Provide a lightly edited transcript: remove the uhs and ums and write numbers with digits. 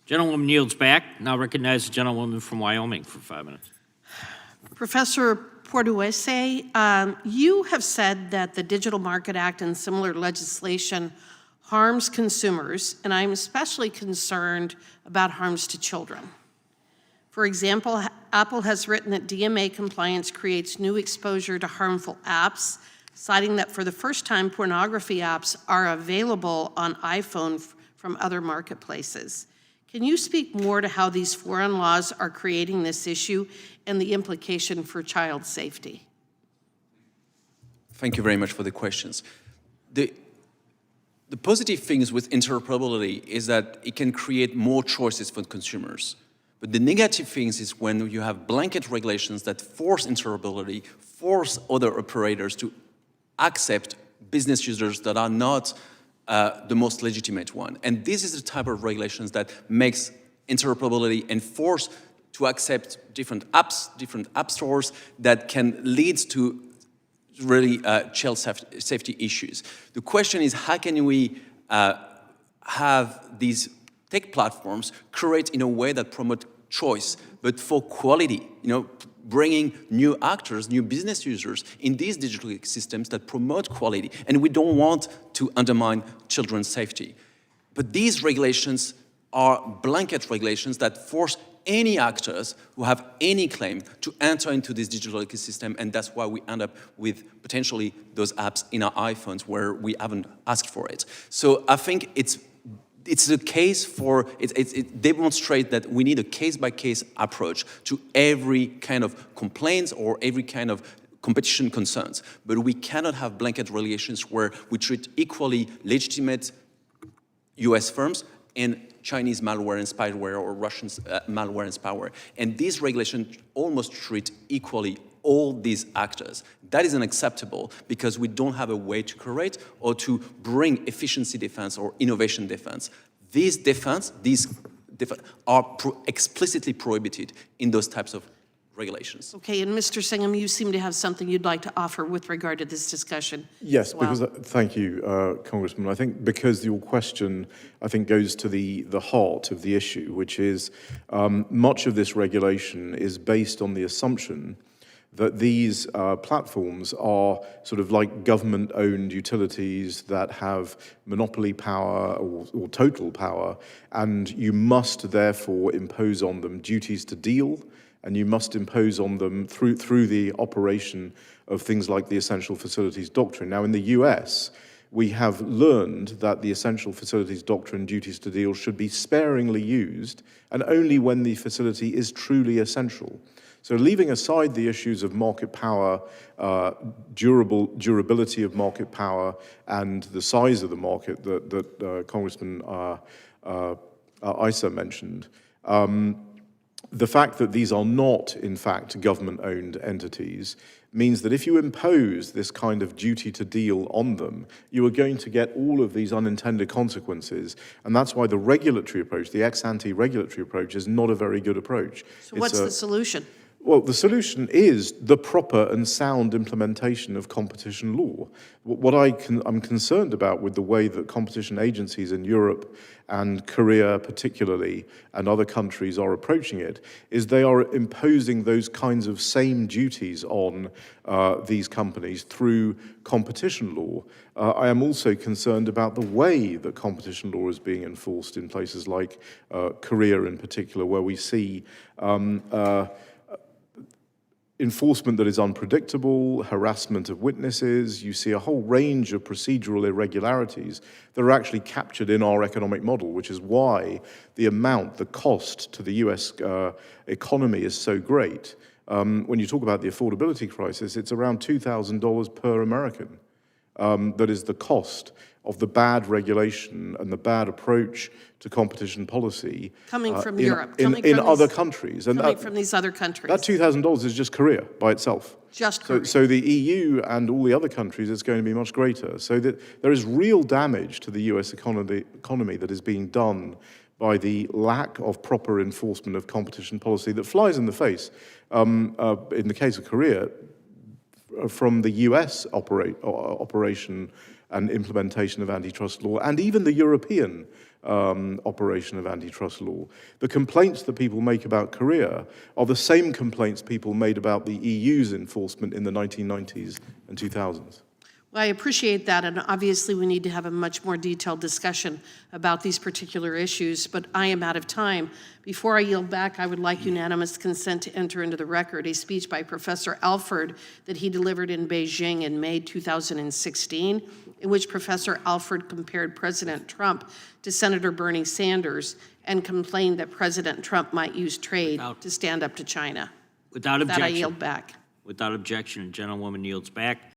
Gentlewoman yields back. Now recognize the gentlewoman from Wyoming for 5 minutes. Professor Portuese, you have said that the Digital Market Act and similar legislation harms consumers, and I'm especially concerned about harms to children. For example, Apple has written that DMA compliance creates new exposure to harmful apps, citing that for the first time, pornography apps are available on iPhone from other marketplaces. Can you speak more to how these foreign laws are creating this issue and the implication for child safety? Thank you very much for the questions. The positive things with interoperability is that it can create more choices for consumers. But the negative things is when you have blanket regulations that force interoperability, force other operators to accept business users that are not the most legitimate one. And this is the type of regulations that makes interoperability and force to accept different apps, different app stores that can lead to really child safety issues. The question is, how can we have these tech platforms curate in a way that promote choice, but for quality, bringing new actors, new business users in these digital systems that promote quality. And we don't want to undermine children's safety. But these regulations are blanket regulations that force any actors who have any claim to enter into this digital ecosystem, and that's why we end up with potentially those apps in our iPhones where we haven't asked for it. So I think it's a case for, it demonstrates that we need a case-by-case approach to every kind of complaints or every kind of competition concerns. But we cannot have blanket regulations where we treat equally legitimate US firms and Chinese malware and spyware or Russian malware and spyware. And these regulations almost treat equally all these actors. That is unacceptable because we don't have a way to curate or to bring efficiency defense or innovation defense. These defense are explicitly prohibited in those types of regulations. Okay, and Mr. Singham, you seem to have something you'd like to offer with regard to this discussion. Yes, well. because thank you, Congressman. I think because your question, I think, goes to the heart of the issue, which is much of this regulation is based on the assumption that these platforms are sort of like government-owned utilities that have monopoly power or total power, and you must therefore impose on them duties to deal, and you must impose on them through the operation of things like the Essential Facilities Doctrine. Now, in the US, we have learned that the Essential Facilities Doctrine duties to deal should be sparingly used, and only when the facility is truly essential. So leaving aside the issues of market power, durability of market power, and the size of the market that Congressman Issa mentioned, the fact that these are not, in fact, government-owned entities means that if you impose this kind of duty to deal on them, you are going to get all of these unintended consequences. And that's why the regulatory approach, the ex-ante regulatory approach, is not a very good approach. So what's the solution? Well, the solution is the proper and sound implementation of competition law. What I'm concerned about with the way that competition agencies in Europe and Korea particularly, and other countries are approaching it, is they are imposing those kinds of same duties on these companies through competition law. I am also concerned about the way that competition law is being enforced in places like Korea in particular, where we see enforcement that is unpredictable, harassment of witnesses. You see a whole range of procedural irregularities that are actually captured in our economic model, which is why the cost to the US economy is so great. When you talk about the affordability crisis, it's around $2,000 per American. That is the cost of the bad regulation and the bad approach to competition policy coming from Europe, in other countries, and coming from these other countries. That $2,000 is just Korea by itself. Just Korea. So the EU and all the other countries is going to be much greater. So that there is real damage to the US economy that is being done by the lack of proper enforcement of competition policy that flies in the face. In the case of Korea, from the US operation and implementation of antitrust law, and even the European operation of antitrust law. The complaints that people make about Korea are the same complaints people made about the EU's enforcement in the 1990s and 2000s. Well, I appreciate that, and obviously we need to have a much more detailed discussion about these particular issues, but I am out of time. Before I yield back, I would like unanimous consent to enter into the record a speech by Professor Alford that he delivered in Beijing in May 2016, in which Professor Alford compared President Trump to Senator Bernie Sanders and complained that President Trump might use trade to stand up to China. Without With that, I objection. yield back. Without objection, gentlewoman yields back.